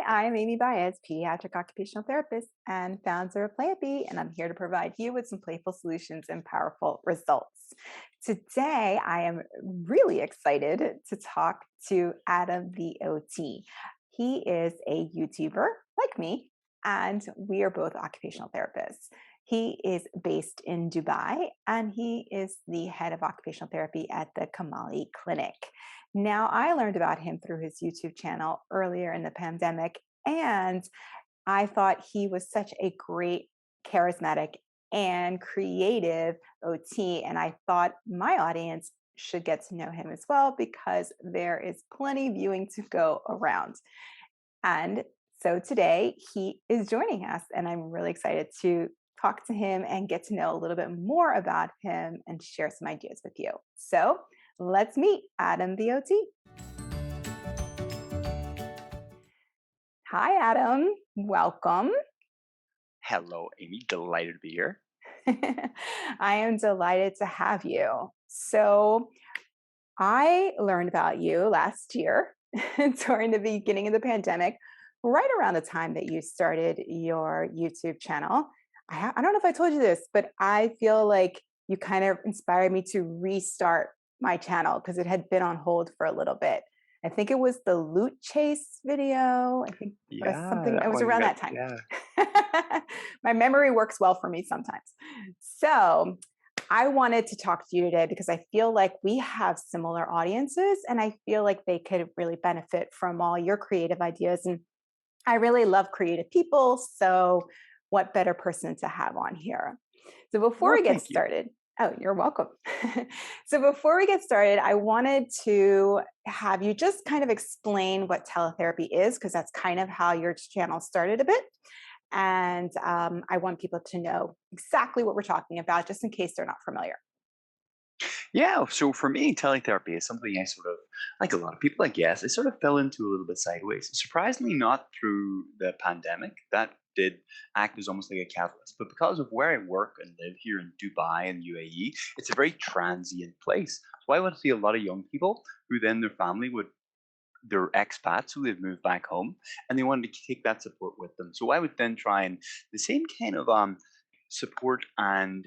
I'm Amy Baez, Pediatric Occupational Therapist and founder of Therapy, and I'm here to provide you with some playful solutions and powerful results. Today, I am really excited to talk to AdamtheOT. He is a YouTuber like me, and we are both occupational therapists. He is based in Dubai, and he is the head of occupational therapy at the Camali Clinic. Now, I learned about him through his YouTube channel earlier in the pandemic, and I thought he was such a great, charismatic, and creative OT. And I thought my audience should get to know him as well because there is plenty viewing to go around. And so today he is joining us, and I'm really excited to talk to him and get to know a little bit more about him and share some ideas with you. So let's meet Adam the OT. Hi, Adam. Welcome. Hello, Amy. Delighted to be here. I am delighted to have you. So I learned about you last year during the beginning of the pandemic, right around the time that you started your YouTube channel. I don't know if I told you this, but I feel like you kind of inspired me to restart my channel because it had been on hold for a little bit. I think it was the loot chase video. I think Yeah, something, it that was one around got that time. yeah. My memory works well for me sometimes. So I wanted to talk to you today because I feel like we have similar audiences and I feel like they could really benefit from all your creative ideas. And I really love creative people. So what better person to have on here? So before Well, we get thank you. started, oh, you're welcome. So before we get started, I wanted to have you just kind of explain what teletherapy is, because that's kind of how your channel started a bit. And I want people to know exactly what we're talking about, just in case they're not familiar. Yeah, so for me, teletherapy is something I sort of, like a lot of people, I guess, I sort of fell into a little bit sideways. Surprisingly, not through the pandemic. That did act as almost like a catalyst. But because of where I work and live here in Dubai and UAE, it's a very transient place. So I would see a lot of young people who then their family would they're expats who they've moved back home and they wanted to take that support with them. So I would then try and the same kind of support and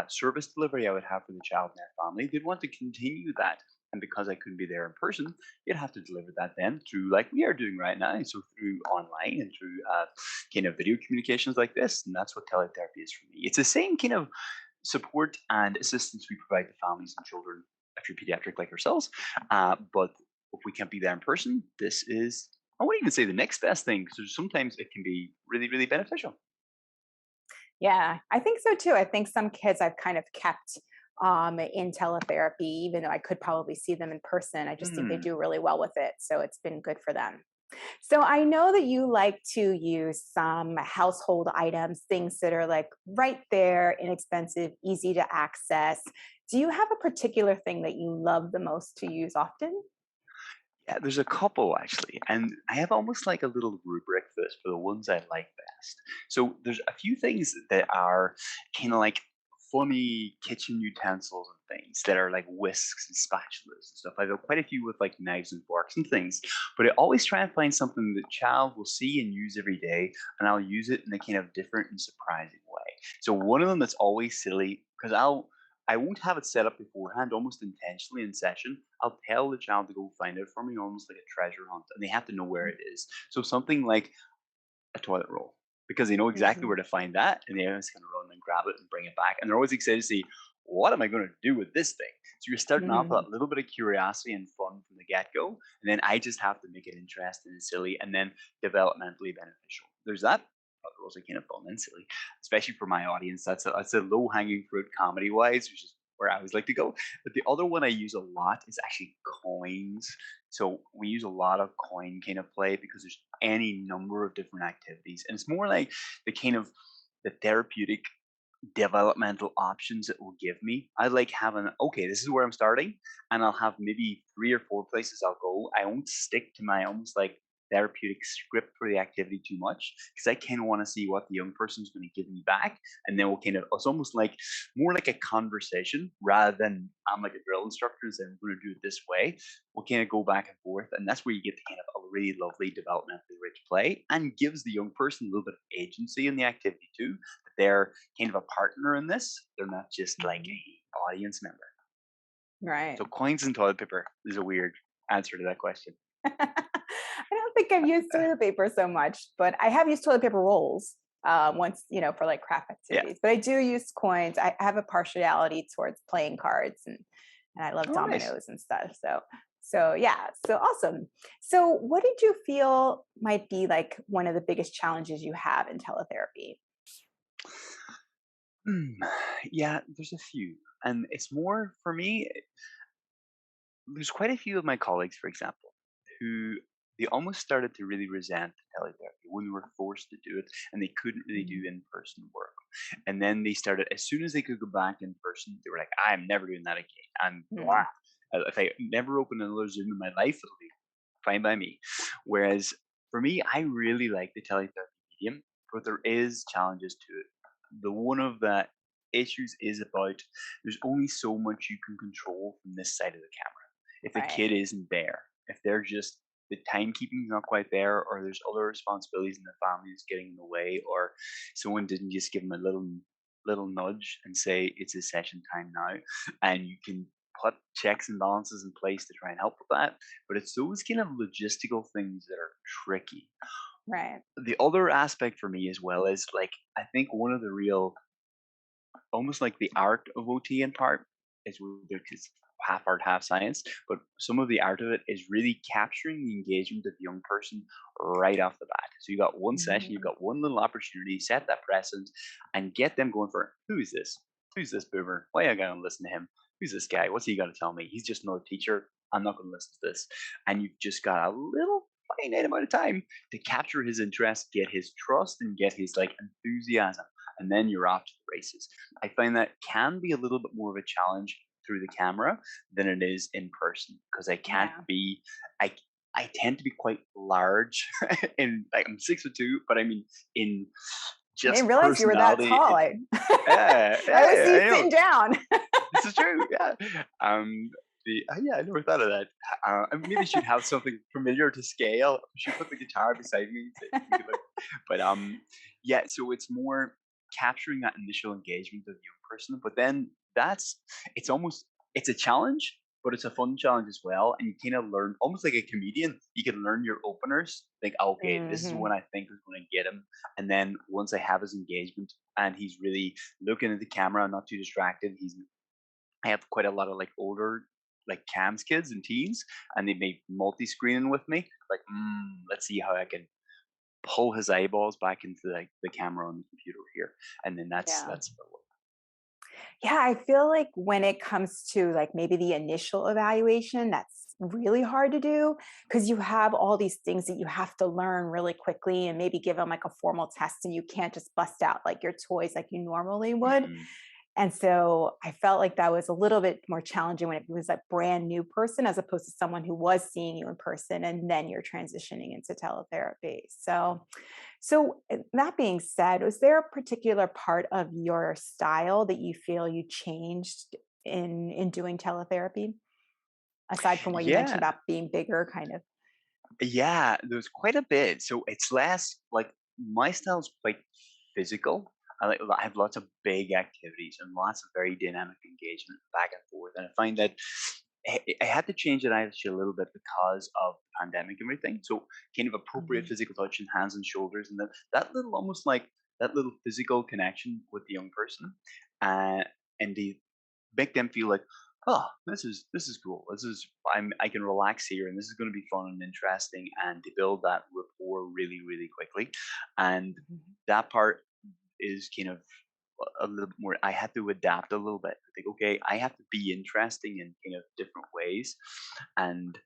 service delivery I would have for the child and their family, they'd want to continue that. And because I couldn't be there in person, you'd have to deliver that then through like we are doing right now. So through online and through kind of video communications like this. And that's what teletherapy is for me. It's the same kind of support and assistance we provide to families and children if you're pediatric like ourselves. But if we can't be there in person, this is, I wouldn't even say the next best thing because sometimes it can be really, really beneficial. Yeah, I think so too. I think some kids I've kind of kept in teletherapy, even though I could probably see them in person. I just think they Hmm. do really well with it. So it's been good for them. So I know that you like to use some household items, things that are like right there, inexpensive, easy to access. Do you have a particular thing that you love the most to use often? Yeah, there's a couple actually, and I have almost like a little rubric for this for the ones I like best. So there's a few things that are kind of like funny kitchen utensils and things that are like whisks and spatulas and stuff. I've got quite a few with like knives and forks and things, but I always try and find something that child will see and use every day, and I'll use it in a kind of different and surprising way. So one of them that's always silly because I won't have it set up beforehand, almost intentionally in session. I'll tell the child to go find it for me, almost like a treasure hunt, and they have to know where it is. So something like a toilet roll, because they know exactly Mhm. where to find that, and they're just going to run and grab it and bring it back. And they're always excited to see what am I going to do with this thing. So you're starting off with Mhm. a little bit of curiosity and fun from the get go, and then I just have to make it interesting and silly, and then developmentally beneficial. There's that. Rules are kind of fun and silly, especially for my audience. That's a low hanging fruit comedy wise, which is where I always like to go. But the other one I use a lot is actually coins. So we use a lot of coin kind of play because there's any number of different activities, and it's more like the kind of the therapeutic developmental options it will give me. I like having, okay, this is where I'm starting, and I'll have maybe 3 or 4 places I'll go. I won't stick to my almost like therapeutic script for the activity too much because I kind of want to see what the young person's going to give me back, and then we'll kind of it's almost like more like a conversation rather than I'm like a drill instructor and saying we're going to do it this way. We'll kind of go back and forth, and that's where you get kind of a really lovely developmentally rich play, and gives the young person a little bit of agency in the activity too. That they're kind of a partner in this; they're not just like Mhm. a audience member. Right. So coins and toilet paper is a weird answer to that question. I don't think I've used toilet paper so much, but I have used toilet paper rolls once, for like craft Yeah. activities. But I do use coins. I have a partiality towards playing cards, and I love Oh, nice. dominoes and stuff. So yeah, so awesome. So what did you feel might be like one of the biggest challenges you have in teletherapy? Hmm. Yeah, there's a few, and it's more for me. There's quite a few of my colleagues, for example, who they almost started to really resent teletherapy when we were forced to do it, and they couldn't really do Mm, in-person work. And then they started as soon as they could go back in person, they were like, "I'm never doing that again. I'm mm, blah. If I never open another Zoom in my life, it'll be fine by me." Whereas for me, I really like the teletherapy medium, but there is challenges to it. The one of the issues is about there's only so much you can control from this side of the camera. If the right. kid isn't there, if they're just the timekeeping's not quite there, or there's other responsibilities in the family that's getting in the way, or someone didn't just give them a little nudge and say it's a session time now, and you can put checks and balances in place to try and help with that. But it's those kind of logistical things that are tricky. Right. The other aspect for me as well is like I think one of the real almost like the art of OT in part is it's half art, half science, but some of the art of it is really capturing the engagement of the young person right off the bat. So you got one session, you've Mhm. got one little opportunity, set that precedent, and get them going for who is this? Who's this boomer? Why am I going to listen to him? Who's this guy? What's he got to tell me? He's just another teacher. I'm not going to listen to this. And you've just got a little finite amount of time to capture his interest, get his trust, and get his like enthusiasm, and then you're off to the races. I find that can be a little bit more of a challenge through the camera than it is in person because I can't Yeah. be I I tend to be quite large and like I'm 6'2", but I mean in I just didn't realize you were that personality. tall. Yeah, I always yeah, see I you know. sitting down. This is true. Yeah. Yeah, I never thought of that. I maybe should have something familiar to scale. I should put the guitar beside me. So we could look, but yeah. So it's more capturing that initial engagement of the young person, but then it's almost it's a challenge, but it's a fun challenge as well. And you kind of learn almost like a comedian. You can learn your openers. Think, okay, this is Mhm. when I think is going to get him, and then once I have his engagement and he's really looking at the camera, not too distracted, he's I have quite a lot of like older like cams kids and teens, and they make multi-screening with me. Like, let's see how I can pull his eyeballs back into like the camera on the computer here, and then Yeah. that's the work. Yeah, I feel like when it comes to like maybe the initial evaluation, that's really hard to do because you have all these things that you have to learn really quickly and maybe give them like a formal test and you can't just bust out like your toys like you normally would. Mhm. And so I felt like that was a little bit more challenging when it was a brand new person as opposed to someone who was seeing you in person and then you're transitioning into teletherapy. So that being said, was there a particular part of your style that you feel you changed in doing teletherapy aside from what you mentioned Yeah, about being bigger kind of? yeah. There's quite a bit. So it's less like my style's quite physical. I have lots of big activities and lots of very dynamic engagement back and forth, and I find that I had to change it actually a little bit because of the pandemic and everything. So kind of appropriate Mhm. physical touch and hands and shoulders, and that little almost like that little physical connection with the young person, uh, and they make them feel like, oh, this is cool. I can relax here, and this is going to be fun and interesting, and they build that rapport really really quickly, and Mhm. that part is kind of a little bit more. I had to adapt a little bit. Like, okay, I have to be interesting in kind of different ways, and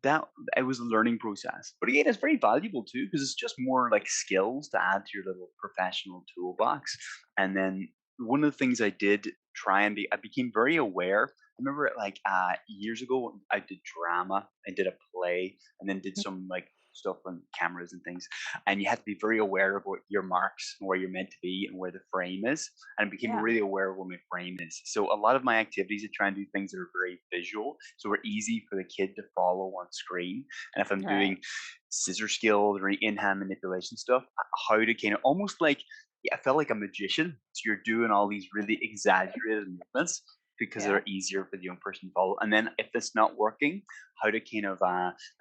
that it was a learning process. But again, it's very valuable too because it's just more like skills to add to your little professional toolbox. And then one of the things I did try and I became very aware. I remember like years ago, I did drama, I did a play, and then did some like stuff on cameras and things, and you had to be very aware of what your marks and where you're meant to be and where the frame is. And I became Yeah. really aware of where my frame is. So a lot of my activities, I try and do things that are very visual, so we're easy for the kid to follow on screen. And if I'm Right. doing scissor skills or in-hand manipulation stuff, how to kind of almost like, yeah, I felt like a magician. So you're doing all these really exaggerated movements because Yeah. they're easier for the young person to follow. And then if it's not working, how to kind of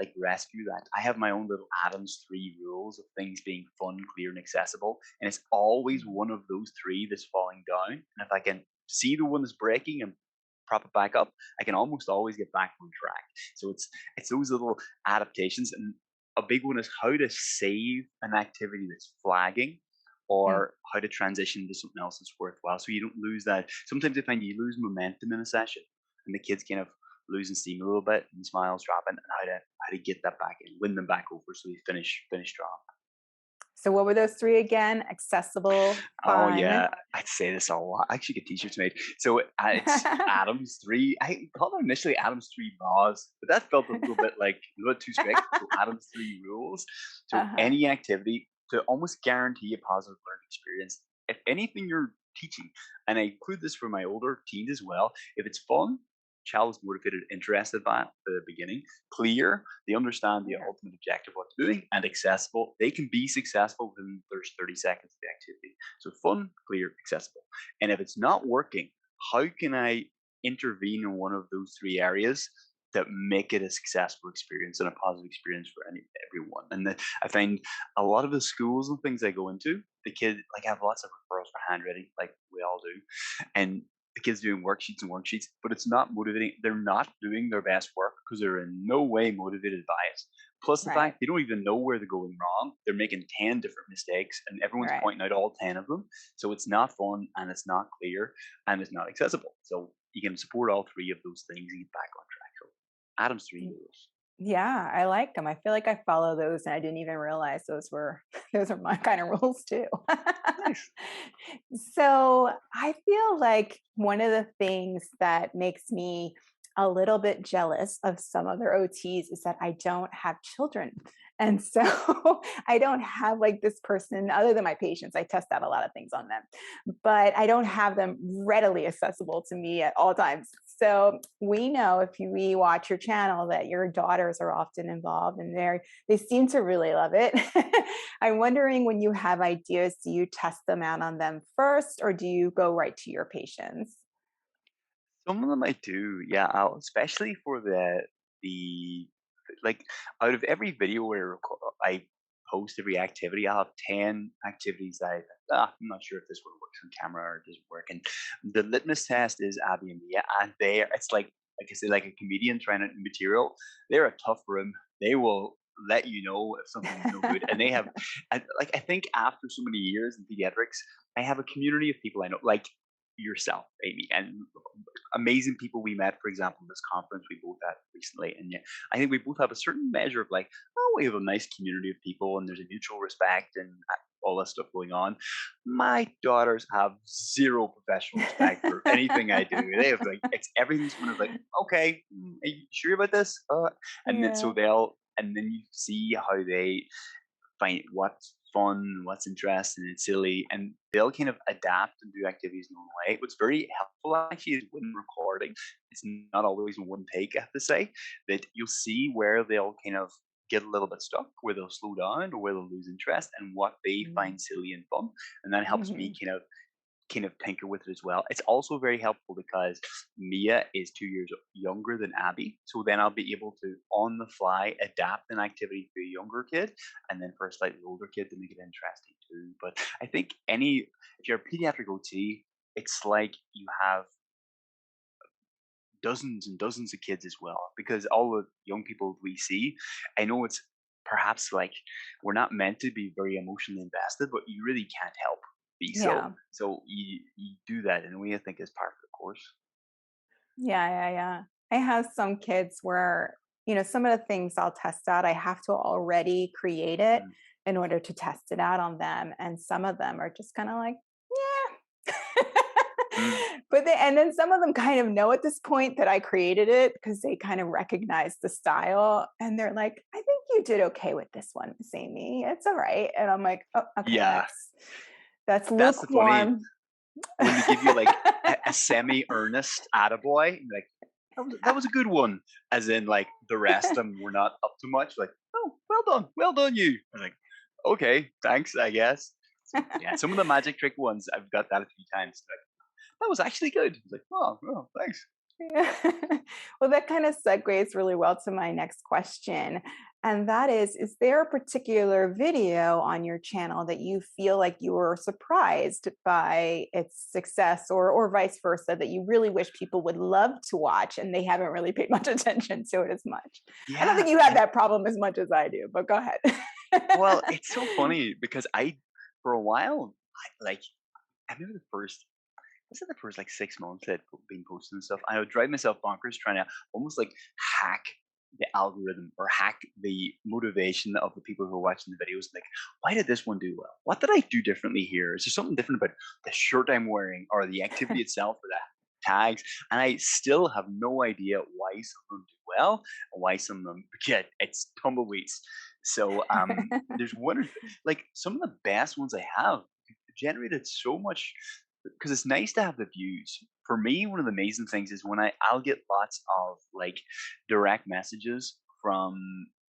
like rescue that. I have my own little Adam's three rules of things being fun, clear, and accessible. And it's always Mhm. one of those three that's falling down. And if I can see the one that's breaking and prop it back up, I can almost always get back on track. So it's those little adaptations. And a big one is how to save an activity that's flagging, Mm. or how to transition to something else that's worthwhile, so you don't lose that. Sometimes I find you lose momentum in a session, and the kids kind of losing steam a little bit, and smiles dropping, and how to get that back in, win them back over, so they finish strong. So what were those three again? Accessible, Oh fun. yeah, I'd say this a lot. I actually get t-shirts made. So it's Adam's three. I called them initially Adam's three laws, but that felt a little bit like a little bit too strict. So Adam's three rules. So Uh-huh. any activity to almost guarantee a positive learning experience. If anything you're teaching, and I include this for my older teens as well, if it's fun, child is motivated, interested by it at the beginning, clear, they understand the Clear. ultimate objective of what they're doing, and accessible, they can be successful within the first 30 seconds of the activity. So fun, clear, accessible. And if it's not working, how can I intervene in one of those three areas that make it a successful experience and a positive experience for everyone? And I find a lot of the schools and things I go into, the kid, like I have lots of referrals for handwriting, like we all do, and the kids doing worksheets and worksheets, but it's not motivating. They're not doing their best work because they're in no way motivated by it. Plus the Right. fact they don't even know where they're going wrong. They're making 10 different mistakes and everyone's Right. pointing out all 10 of them. So it's not fun and it's not clear and it's not accessible. So you can support all three of those things and get back on track. So Adam's three Mm. rules. Yeah, I like them. I feel like I follow those and I didn't even realize those were those are my kind of rules too. Nice. So I feel like one of the things that makes me a little bit jealous of some other OTs is that I don't have children. And so I don't have like this person other than my patients. I test out a lot of things on them, but I don't have them readily accessible to me at all times. So we know if we watch your channel that your daughters are often involved and they seem to really love it. I'm wondering when you have ideas, do you test them out on them first or do you go right to your patients? Some of them I do, yeah. Especially for the like out of every video where I post every activity, I'll have 10 activities that I'm not sure if this one works on camera or doesn't work. And the litmus test is Abby and Mia, and it's like I say, like a comedian trying out new material. They're a tough room. They will let you know if something's no good, and they have, like I think after so many years in pediatrics, I have a community of people I know, like yourself, Amy, and amazing people we met, for example, this conference we both had recently. And yeah, I think we both have a certain measure of like, oh, we have a nice community of people and there's a mutual respect and all that stuff going on. My daughters have zero professional respect for anything I do. They have like, it's everything's kind of like, okay, are you sure about this? And then Yeah. so and then you see how they find what's fun, what's interesting and silly, and they'll kind of adapt and do activities in their own way. What's very helpful actually is when recording, it's not always in one take, I have to say, that you'll see where they'll kind of get a little bit stuck, where they'll slow down or where they'll lose interest and what they Mm. find silly and fun. And that helps me Mhm. kind of tinker with it as well. It's also very helpful because Mia is 2 years younger than Abby. So then I'll be able to, on the fly, adapt an activity for a younger kid and then for a slightly older kid to make it interesting too. But I think if you're a pediatric OT, it's like you have dozens and dozens of kids as well because all the young people we see, I know it's perhaps like we're not meant to be very emotionally invested, but you really can't help be so. Yeah. So you do that in a way I think is part of the course. Yeah, yeah, yeah. I have some kids where, some of the things I'll test out, I have to already create it Mm. in order to test it out on them. And some of them are just kind of like, yeah. But and then some of them kind of know at this point that I created it because they kind of recognize the style and they're like, I think you did okay with this one, Miss Amy. It's all right. And I'm like, oh, okay, Yeah, that's that's the funny lukewarm. when they give you like a semi-earnest attaboy, and like that was a good one. As in, like the rest of them were not up to much. Like, oh, well done, you. I was like, okay, thanks, I guess. So yeah, some of the magic trick ones, I've got that a few times. Like, that was actually good. I was like, oh, thanks. Yeah. Well, that kind of segues really well to my next question. And that is there a particular video on your channel that you feel like you were surprised by its success or vice versa, that you really wish people would love to watch and they haven't really paid much attention to it as much? I don't Yeah, think you have and that problem as much as I do, but go ahead. well, it's so funny because for a while, I remember the first like 6 months that being posted and stuff. I would drive myself bonkers trying to almost like hack the algorithm or hack the motivation of the people who are watching the videos. Like, why did this one do well? What did I do differently here? Is there something different about the shirt I'm wearing or the activity itself or the tags? And I still have no idea why some of them do well and why some of them get it's tumbleweeds. So there's like some of the best ones I have generated so much because it's nice to have the views. For me, one of the amazing things is when I'll get lots of like direct messages from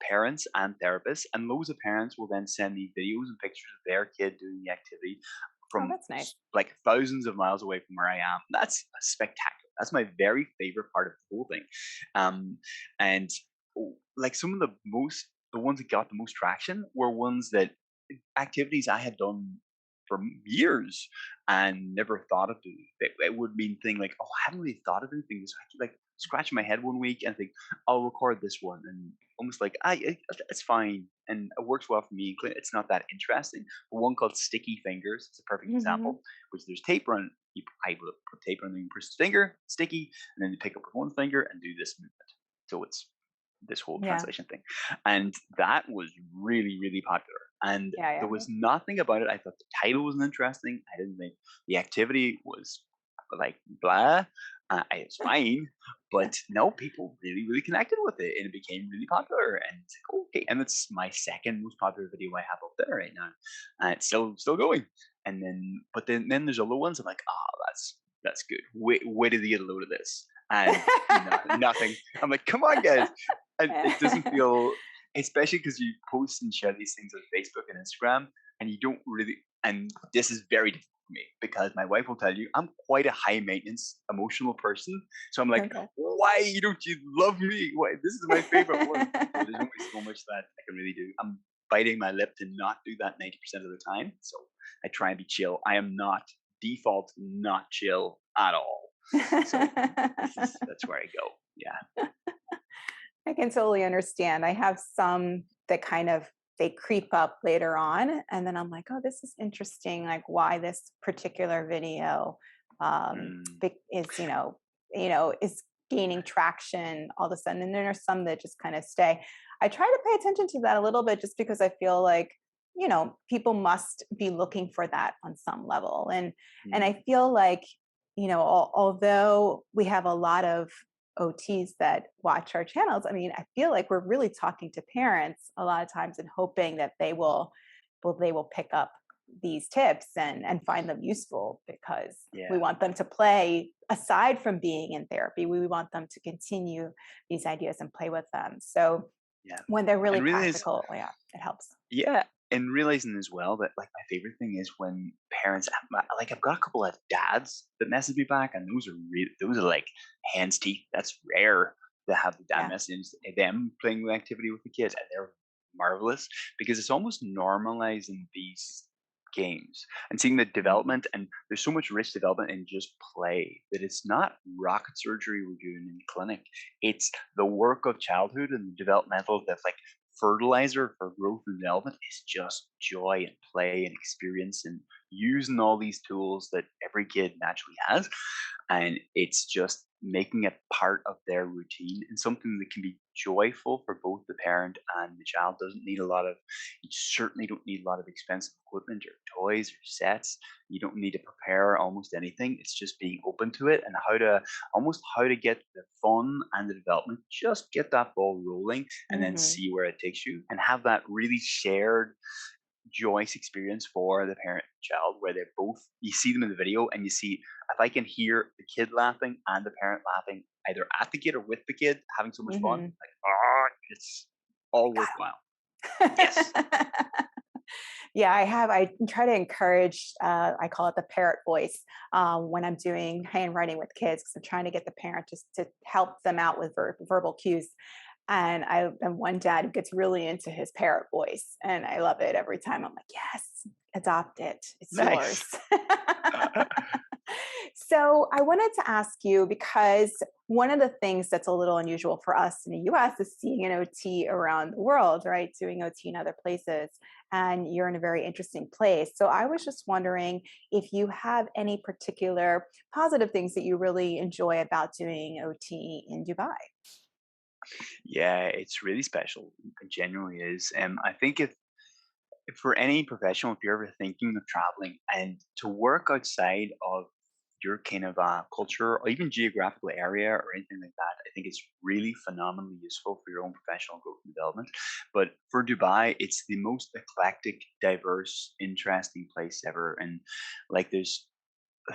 parents and therapists, and loads of parents will then send me videos and pictures of their kid doing the activity Oh, from that's nice. like thousands of miles away from where I am. That's spectacular. That's my very favorite part of the whole thing. And like some of the ones that got the most traction were ones that activities I had done for years and never thought of doing. It would mean thing like, oh, I haven't really thought of anything. So I keep like scratching my head one week and think, I'll record this one, and almost like, it's fine and it works well for me. It's not that interesting. But one called Sticky Fingers is a perfect Hmm. example, which there's tape on. I will put tape on the person's finger, sticky, and then you pick up with one finger and do this movement. So it's this whole Yeah. translation thing. And that was really, really popular. And Yeah. there Yeah. was nothing about it. I thought the title wasn't interesting. I didn't think the activity was like blah. It's fine, but no, people really, really connected with it, and it became really popular. And it's like, okay, and it's my second most popular video I have up there right now, and it's still going. And then there's other ones. I'm like, oh, that's good. Where did they get a load of this? And no, nothing. I'm like, come on, guys. And it doesn't feel, especially because you post and share these things on Facebook and Instagram, and you don't really. And this is very difficult for me because my wife will tell you I'm quite a high maintenance emotional person. So I'm like, Okay. why don't you love me? Why this is my favorite one. So there's only so much that I can really do. I'm biting my lip to not do that 90% of the time. So I try and be chill. I am not default not chill at all. So that's where I go. Yeah. I can totally understand. I have some that kind of they creep up later on, and then I'm like, oh, this is interesting. Like why this particular video Mm, is is gaining traction all of a sudden, and then there's some that just kind of stay. I try to pay attention to that a little bit, just because I feel like people must be looking for that on some level, and mm, I feel like although we have a lot of OTs that watch our channels, I mean, I feel like we're really talking to parents a lot of times and hoping that they will pick up these tips and find them useful, because we yeah. want them to play aside from being in therapy. We want them to continue these ideas and play with them. So Yeah. when they're really And realize, practical, yeah, it helps. yeah. And realizing as well that like my favorite thing is when parents like I've got a couple of dads that message me back, and those are like hands teeth. That's rare to have the dad Yeah. message them playing the activity with the kids, and they're marvelous because it's almost normalizing these games and seeing the Mhm. development, and there's so much rich development in just play that it's not rocket surgery we're doing in clinic. It's the work of childhood and developmental that's like fertilizer for growth and development is just joy and play and experience and using all these tools that every kid naturally has. And it's just making it part of their routine and something that can be joyful for both the parent and the child. Doesn't need a lot of, you certainly don't need a lot of expensive equipment or toys or sets. You don't need to prepare almost anything. It's just being open to it and how to get the fun and the development, just get that ball rolling and then Hmm. see where it takes you and have that really shared joyous experience for the parent and child where they're both, you see them in the video and you see, if I can hear the kid laughing and the parent laughing either at the kid or with the kid having so much fun, Hmm. like, it's all worthwhile. Yes. Yeah, I have. I try to encourage, I call it the parrot voice, when I'm doing handwriting with kids, because I'm trying to get the parent just to help them out with verbal cues. And I am one dad who gets really into his parrot voice, and I love it every time. I'm like, yes, adopt it. It's yours. Nice. So I wanted to ask you, because one of the things that's a little unusual for us in the US is seeing an OT around the world, right? Doing OT in other places. And you're in a very interesting place. So I was just wondering if you have any particular positive things that you really enjoy about doing OT in Dubai. Yeah, it's really special. It genuinely is. I think if for any professional, if you're ever thinking of traveling and to work outside of your kind of culture or even geographical area or anything like that, I think it's really phenomenally useful for your own professional growth and development. But for Dubai, it's the most eclectic, diverse, interesting place ever. And like there's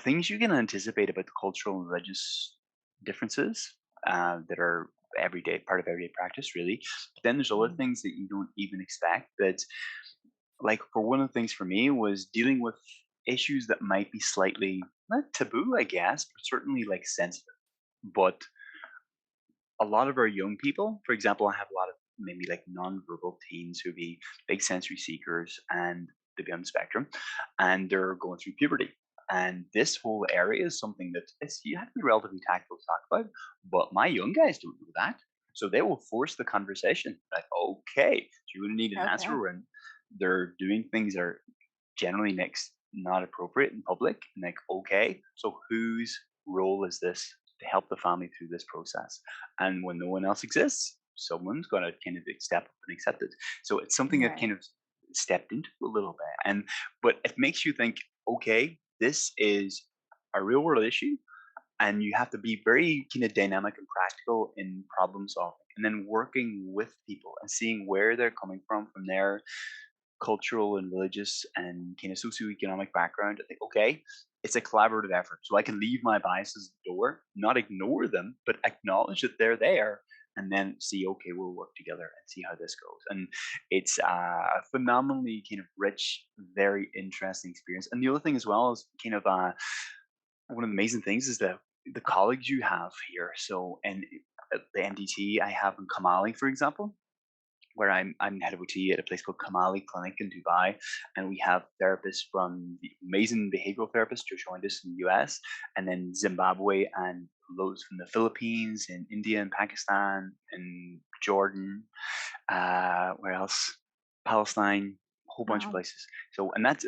things you can anticipate about the cultural and religious differences that are everyday part of everyday practice, really. But then there's other Mm. things that you don't even expect that like for one of the things for me was dealing with issues that might be slightly not taboo, I guess, but certainly like sensitive. But a lot of our young people, for example, I have a lot of maybe like nonverbal teens who be big sensory seekers and they be on the spectrum and they're going through puberty. And this whole area is something that you have to be relatively tactful to talk about, but my young guys don't know that. So they will force the conversation like, okay, so you're going to need an Okay. answer when they're doing things that are generally next not appropriate in public. And like, okay, so whose role is this to help the family through this process? And when no one else exists, someone's got to kind of step up and accept it. So it's something I've Right. kind of stepped into a little bit. And but it makes you think, okay, this is a real world issue, and you have to be very kind of dynamic and practical in problem solving, and then working with people and seeing where they're coming from their cultural and religious and kind of socioeconomic background. I think, okay, it's a collaborative effort. So I can leave my biases at the door, not ignore them, but acknowledge that they're there and then see, okay, we'll work together and see how this goes. And it's a phenomenally kind of rich, very interesting experience. And the other thing as well is kind of one of the amazing things is that the colleagues you have here. So, and at the MDT I have in Kamali, for example, where I'm head of OT at a place called Camali Clinic in Dubai, and we have therapists from the amazing behavioral therapists who joined us in the US, and then Zimbabwe and loads from the Philippines and India and Pakistan and Jordan. Where else? Palestine, a whole bunch of Wow. places. So, and that's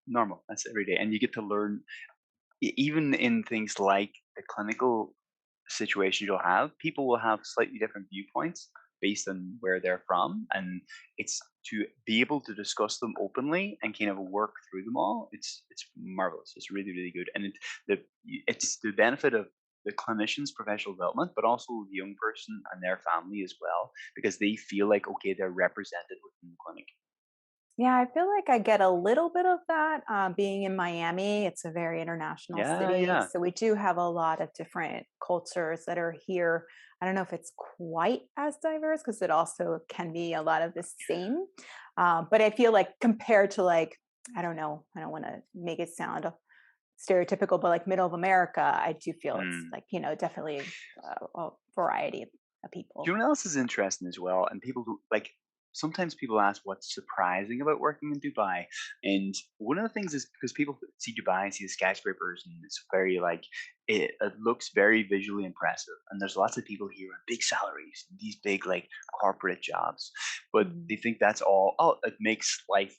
normal. That's every day, and you get to learn even in things like the clinical situations you'll have, people will have slightly different viewpoints based on where they're from, and it's to be able to discuss them openly and kind of work through them all. It's marvelous. It's really really good, and the it's the benefit of the clinician's professional development, but also the young person and their family as well, because they feel like okay, they're represented within the clinic. Yeah, I feel like I get a little bit of that being in Miami. It's a very international Yeah, city. yeah. So we do have a lot of different cultures that are here. I don't know if it's quite as diverse because it also can be a lot of the same. But I feel like compared to like, I don't know, I don't want to make it sound stereotypical, but like middle of America, I do feel it's Hmm. like, definitely a variety of You people. know what else is interesting as well? And people who like sometimes people ask what's surprising about working in Dubai. And one of the things is because people see Dubai and see the skyscrapers and it's very like it looks very visually impressive. And there's lots of people here with big salaries, these big like corporate jobs. But Mhm. they think that's all it makes life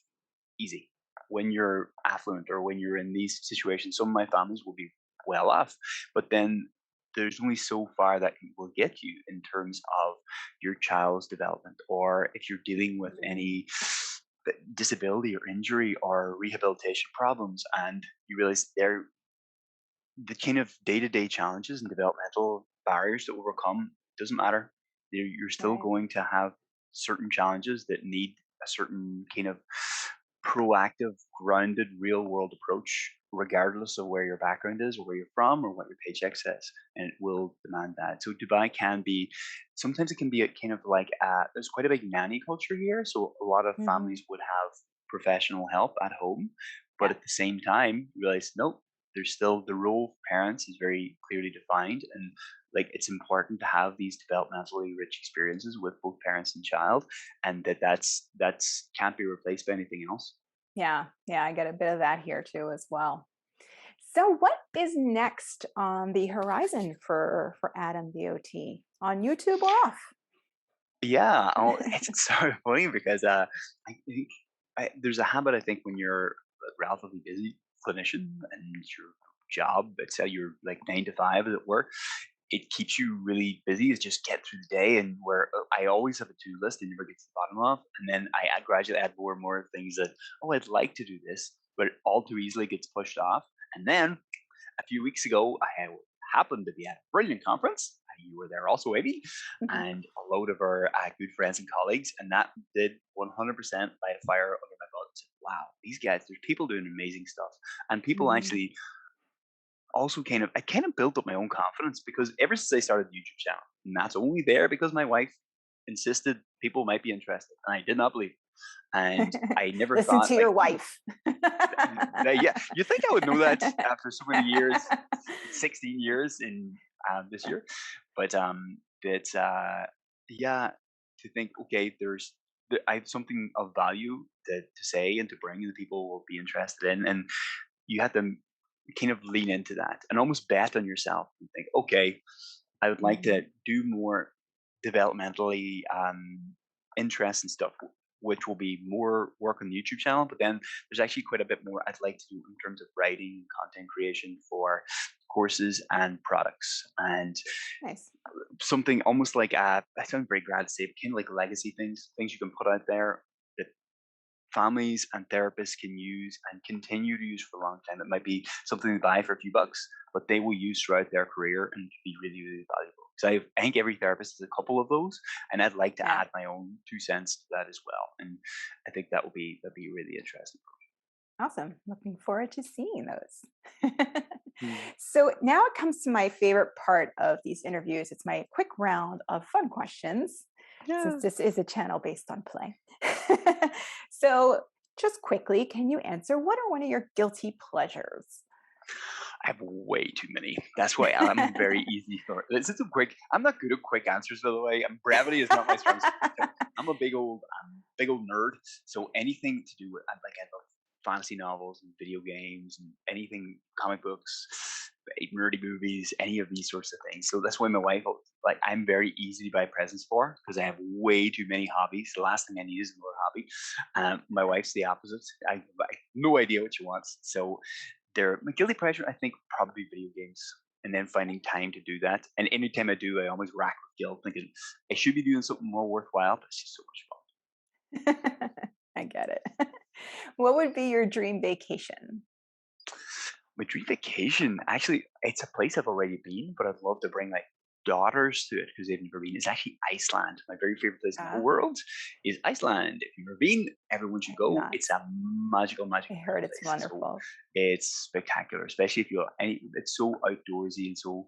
easy. When you're affluent or when you're in these situations, some of my families will be well off. But then there's only so far that will get you in terms of your child's development, or if you're dealing with Mhm. any disability or injury or rehabilitation problems, and you realize they're the kind of day-to-day challenges and developmental barriers to overcome. Doesn't matter. You're still Right. going to have certain challenges that need a certain kind of proactive, grounded, real world approach, regardless of where your background is or where you're from or what your paycheck says. And it will demand that. So Dubai can be, sometimes it can be a kind of like, there's quite a big nanny culture here. So a lot of Mhm. families would have professional help at home. But Yeah. at the same time, you realize, nope, there's still the role of parents is very clearly defined. And like it's important to have these developmentally rich experiences with both parents and child, and that's can't be replaced by anything else. Yeah. Yeah. I get a bit of that here too as well. So, what is next on the horizon for Adam the OT on YouTube or off? Yeah, it's so funny because I think there's a habit. I think when you're a relatively busy clinician and your job, let's say you're like 9 to 5, as it were, it keeps you really busy. Is just get through the day, and where I always have a to list and never get to the bottom of, and then I gradually add more and more things that, oh, I'd like to do this, but it all too easily gets pushed off, and then a few weeks ago, I happened to be at a brilliant conference. You were there also, Amy, Mhm. and a load of our good friends and colleagues, and that did 100% light a fire under my butt. Wow, these guys, there's people doing amazing stuff, and people Mhm. actually also I kind of built up my own confidence because ever since I started the YouTube channel, and that's only there because my wife insisted people might be interested, and I did not believe it. And I never Listen thought to like, your oh, wife. yeah, you think I would know that after so many years, 16 years in this year, but that yeah, to think, okay, I have something of value to say and to bring, and that people will be interested in, and you have to kind of lean into that and almost bet on yourself and think, okay, I would like to Mhm. do more developmentally interesting stuff, which will be more work on the YouTube channel. But then there's actually quite a bit more I'd like to do in terms of writing, content creation for courses and products, and Nice. something almost like I sound very glad to say, but kind of like legacy things, things you can put out there that families and therapists can use and continue to use for a long time. It might be something they buy for a few bucks, but they will use throughout their career and be really, really valuable. Because I think every therapist has a couple of those, and I'd like to Yeah. add my own 2 cents to that as well. And I think that'd be really interesting. Awesome. Looking forward to seeing those. Mm. So now it comes to my favorite part of these interviews. It's my quick round of fun questions, since Yeah. this is a channel based on play. So, just quickly, can you answer what are one of your guilty pleasures? I have way too many. That's why I'm very easy for this. Is a quick. I'm not good at quick answers, by the way. And brevity is not my strong suit. I'm a big old nerd. So anything to do with, I love fantasy novels and video games and anything, comic books, nerdy movies, any of these sorts of things. So that's why my wife, like, I'm very easy to buy presents for because I have way too many hobbies. The last thing I need is another hobby. My wife's the opposite. I have no idea what she wants. So my guilty pleasure, I think, probably video games, and then finding time to do that. And anytime I do, I always rack with guilt, thinking I should be doing something more worthwhile. But it's just so much fun. I get it. What would be your dream vacation? My dream vacation, actually, it's a place I've already been, but I'd love to bring my daughters to it because they've never been. It's actually Iceland. My very favorite place in the whole Ah, world is Iceland. If you've never been, everyone should I've go. not. It's a magical, I magical, heard magical it's place. So wonderful. it's spectacular, especially if you're any. It's so outdoorsy and so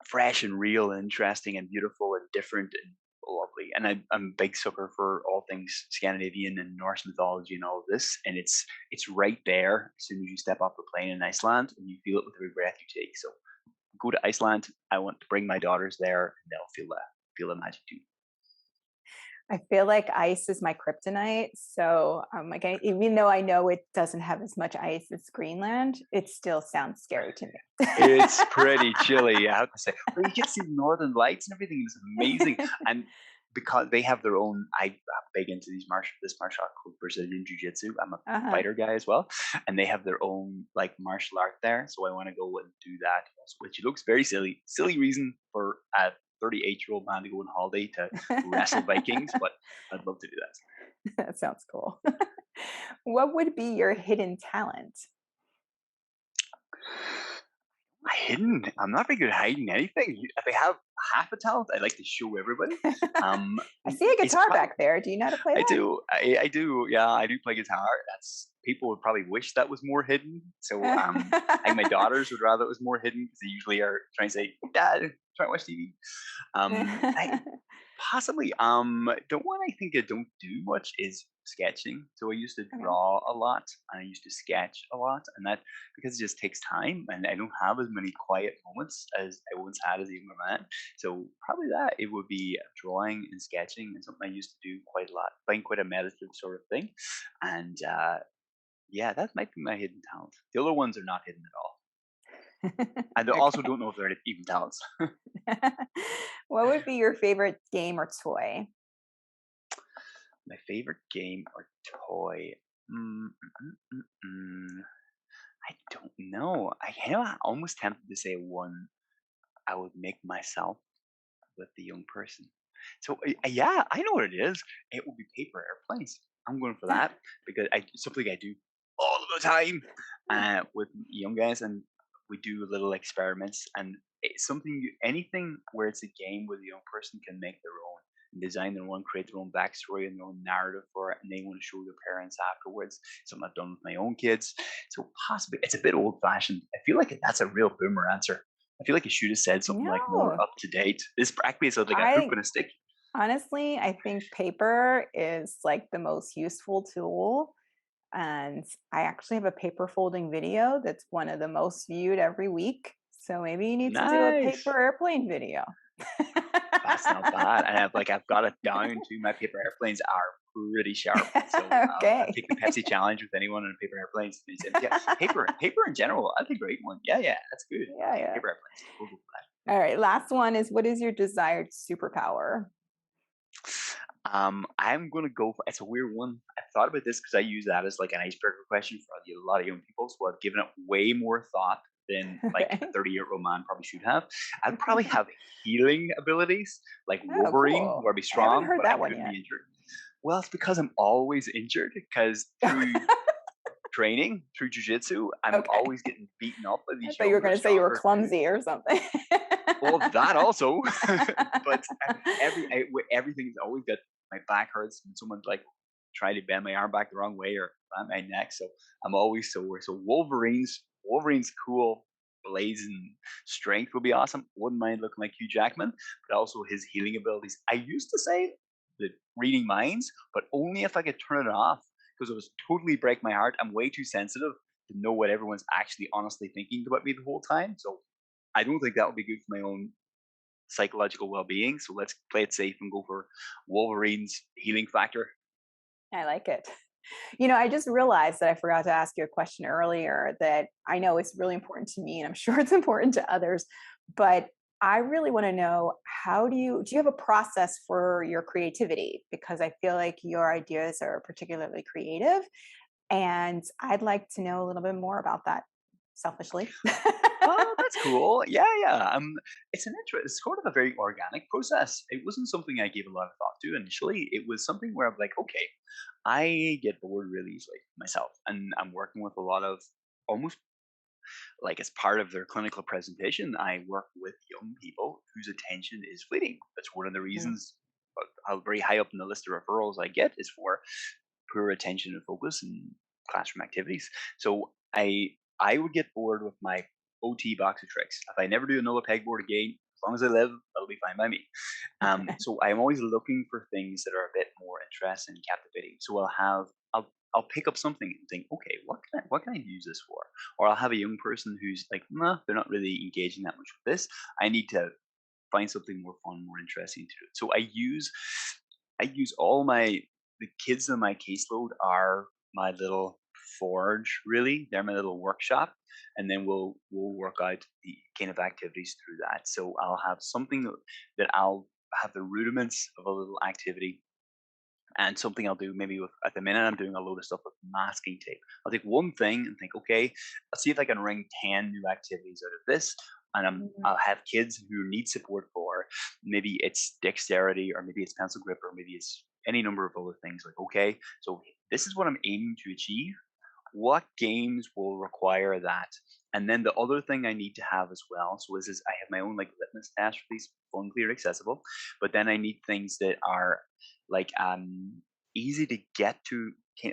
fresh and real and interesting and beautiful and different and lovely. And I'm a big sucker for all things Scandinavian and Norse mythology and all of this. And it's right there as soon as you step off the plane in Iceland, and you feel it with every breath you take. So go to Iceland. I want to bring my daughters there, and they'll feel the magic too. I feel like ice is my kryptonite. So, like, even though I know it doesn't have as much ice as Greenland, it still sounds scary to It's pretty chilly, I have to say. But you get to see the northern lights and everything. It's amazing. me. And because they have their own. I'm big into this martial art called Brazilian Jiu Jitsu. I'm a Uh-huh. fighter guy as well, and they have their own like martial art there. So I want to go and do that, also, which looks very silly reason for a 38-year-old man to go on holiday to wrestle Vikings, but I'd love to do that. That sounds cool. What would be your hidden talent? Hidden. I'm not very good at hiding anything. If I have half a talent, I like to show everybody. Um, I see a it's guitar probably back there. Do you know how to play that? I do. Yeah, I do play guitar. That's people would probably wish that was more hidden. So I think my daughters would rather it was more hidden because they usually are trying to say, "Dad, try to watch TV." I Possibly. The one I think I don't do much is sketching. So I used to Okay. draw a lot and I used to sketch a lot, and that because it just takes time and I don't have as many quiet moments as I once had as a younger man. So probably that it would be drawing and sketching and something I used to do quite a lot. Find quite a meditative sort of thing, and yeah, that might be my hidden talent. The other ones are not hidden at all. I also Okay. don't know if they're even talents. What would be your favorite game or toy? My favorite game or toy? Mm, mm, mm, mm, mm. I don't know. I'm almost tempted to say one I would make myself with the young person. So yeah, I know what it is. It will be paper airplanes. I'm going for that because something I do all the time with young guys, and we do little experiments. And it's anything where it's a game where the young person can make their own, and design their own, create their own backstory and their own narrative for it, and they want to show their parents afterwards. Something I've done with my own kids. So possibly it's a bit old fashioned. I feel like that's a real boomer answer. I feel like you should have said something like more No, up to date. This practically is like a hook I and a stick. honestly, I think paper is like the most useful tool. And I actually have a paper folding video that's one of the most viewed every week. So maybe you need to do a Nice. paper airplane video. That's not bad. And I've got it down to my paper airplanes are pretty sharp. So I Okay. take the Pepsi challenge with anyone on paper airplanes. They said, yeah, paper in general. That's a great one. Yeah, yeah, that's good. Yeah, Okay, yeah. paper airplanes. We'll go for All right. Last one is, what is your desired superpower? that. I'm gonna go for it's a weird one. I thought about this because I use that as like an icebreaker question for a lot of young people. So I've given it way more thought than like a Okay. 30-year-old man probably should have. I'd probably have healing abilities like Oh, Wolverine, cool. where I'd be I haven't strong, heard but I that one could yet. be injured. Well, it's because I'm always injured because through training, through jujitsu, I'm Okay. always getting beaten up by I these thought you were younger, going to say you were stronger dudes. clumsy or something. Well, that also, but everything's always got my back hurts when someone's like trying to bend my arm back the wrong way or around my neck. So I'm always sore. So Wolverine's cool. Blazing strength would be awesome. Wouldn't mind looking like Hugh Jackman, but also his healing abilities. I used to say that reading minds, but only if I could turn it off because it was totally break my heart. I'm way too sensitive to know what everyone's actually honestly thinking about me the whole time. So I don't think that would be good for my own psychological well-being. So let's play it safe and go for Wolverine's healing factor. I like it. I just realized that I forgot to ask you a question earlier that I know is really important to me, and I'm sure it's important to others. But I really want to know, how do you have a process for your creativity? Because I feel like your ideas are particularly creative, and I'd like to know a little bit more about that selfishly. Oh, that's cool. Yeah, yeah. It's sort of a very organic process. It wasn't something I gave a lot of thought to initially. It was something where I'm like, okay, I get bored really easily myself, and I'm working with a lot of almost like as part of their clinical presentation, I work with young people whose attention is fleeting. That's one of the Mm. reasons how very high up in the list of referrals I get is for poor attention and focus in classroom activities. So I would get bored with my OT box of tricks. If I never do another pegboard again, as long as I live, that'll be fine by me. So I'm always looking for things that are a bit more interesting and captivating. So I'll pick up something and think, okay, what can I use this for? Or I'll have a young person who's like, nah, they're not really engaging that much with this. I need to find something more fun, more interesting to do. So I use all the kids on my caseload are my little forge, really. They're my little workshop. And then we'll work out the kind of activities through that. So I'll have something that I'll have the rudiments of a little activity. And something I'll do maybe with, at the minute, I'm doing a load of stuff with masking tape. I'll take one thing and think, okay, let's see if I can wring 10 new activities out of this. And Mhm. I'll have kids who need support for maybe it's dexterity, or maybe it's pencil grip, or maybe it's any number of other things. Like, okay, so this is what I'm aiming to achieve. What games will require that? And then the other thing I need to have as well, so this is I have my own like litmus test for these, fun, clear, accessible, but then I need things that are like easy to get to.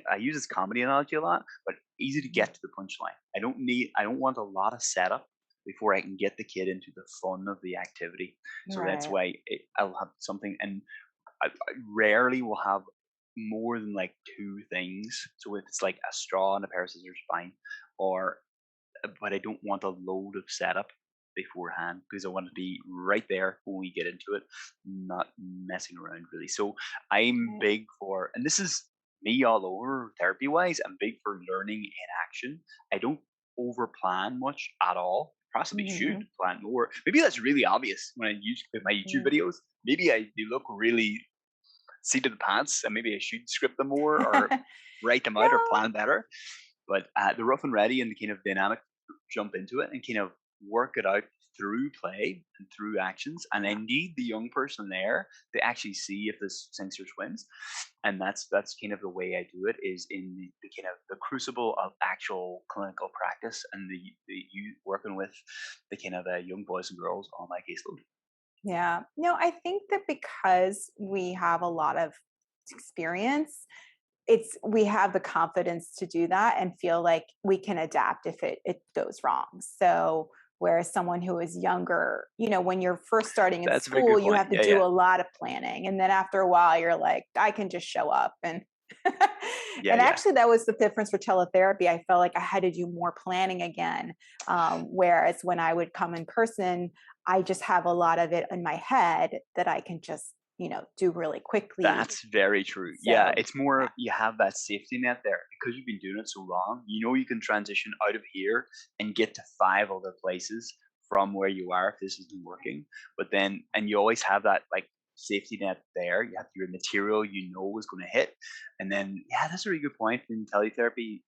I use this comedy analogy a lot, but easy to get to the punchline. I don't want a lot of setup before I can get the kid into the fun of the activity. So that's Right. why I'll have something, and I rarely will have more than like two things. So if it's like a straw and a pair of scissors, fine. Or, but I don't want a load of setup beforehand, because I want to be right there when we get into it, not messing around really. So I'm Right. big for, and this is me all over therapy wise, I'm big for learning in action. I don't over plan much at all. Possibly should Mhm. plan more. Maybe that's really obvious when I use with my YouTube Mm. videos. Maybe they look really seat of the pants, and maybe I should script them more or write them out or No. plan better. But the rough and ready and the kind of dynamic, jump into it and kind of work it out through play and through actions. And I Yeah. need the young person there to actually see if this sinks or swims. And that's kind of the way I do it, is in the kind of the crucible of actual clinical practice, and the you working with the kind of young boys and girls on my caseload. Yeah. No, I think that because we have a lot of experience, we have the confidence to do that and feel like we can adapt if it goes wrong. So whereas someone who is younger, when you're first starting in That's a very school, good you point. have to Yeah, do yeah, a lot of planning. And then after a while, you're like, I can just show up and yeah, and yeah. actually that was the difference for teletherapy. I felt like I had to do more planning again. Whereas when I would come in person, I just have a lot of it in my head that I can just, do really quickly. That's very true. Yeah, So it's more yeah. of you have that safety net there because you've been doing it so long. You know you can transition out of here and get to five other places from where you are if this isn't working. But then, and you always have that like safety net there. You have your material you know is going to hit. And then, yeah, that's a really good point. In teletherapy,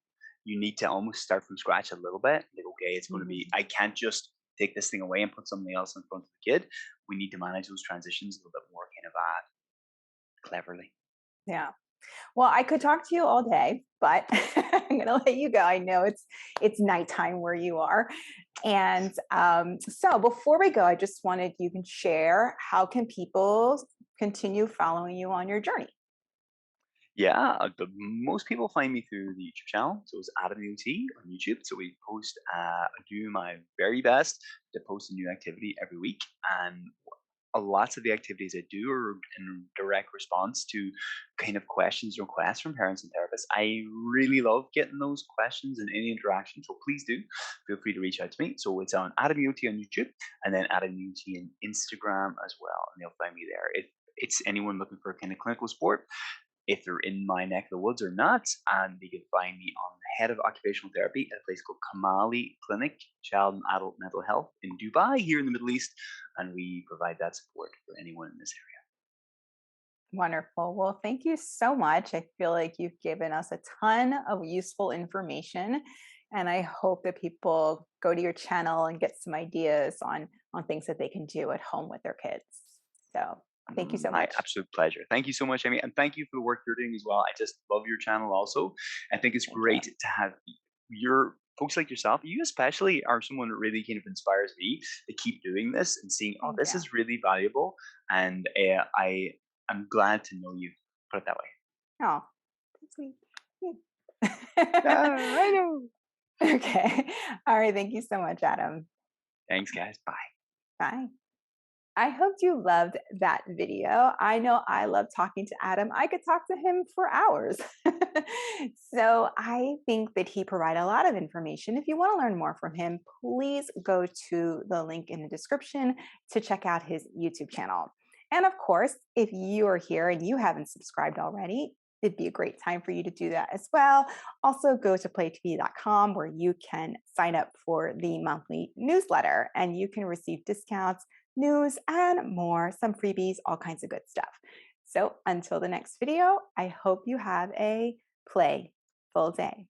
you need to almost start from scratch a little bit. Like, okay, it's going to be, Mhm. I can't just take this thing away and put something else in front of the kid. We need to manage those transitions a little bit more kind of cleverly. Yeah. Well, I could talk to you all day, but I'm going to let you go. I know it's nighttime where you are, and so before we go, I just wanted you can share how can people continue following you on your journey. Yeah, most people find me through the YouTube channel. So it's AdamtheOT on YouTube. So we post, I do my very best to post a new activity every week. And lots of the activities I do are in direct response to kind of questions and requests from parents and therapists. I really love getting those questions and any interaction. So please do feel free to reach out to me. So it's on AdamtheOT on YouTube, and then AdamtheOT on Instagram as well. And they'll find me there. If it's anyone looking for kind of clinical support, if they're in my neck of the woods or not, and they can find me on the Head of Occupational Therapy at a place called Camali Clinic, Child and Adult Mental Health in Dubai, here in the Middle East, and we provide that support for anyone in this Wonderful. Well, thank you so much. I feel like you've given us a ton of useful information, and I hope that people go to your channel and get some ideas on things that they can do at home with their kids. So, thank you area. so My much. absolute pleasure. Thank you so much, Amy, and thank you for the work you're doing as well. I just love your channel also. I think it's Thank you. great to have your folks like yourself. You especially are someone that really kind of inspires me to keep doing this and seeing, oh, Thank this you. is really valuable, and I'm glad to know you. Put it that way. Oh, that's sweet. I know. Okay. All right. Thank you so much, Adam. Thanks, guys. Bye. Bye. I hope you loved that video. I know I love talking to Adam. I could talk to him for hours. So I think that he provided a lot of information. If you want to learn more from him, please go to the link in the description to check out his YouTube channel. And of course, if you are here and you haven't subscribed already, it'd be a great time for you to do that as well. Also, go to playtv.com where you can sign up for the monthly newsletter and you can receive discounts news, and more, some freebies, all kinds of good stuff. So until the next video, I hope you have a playful day.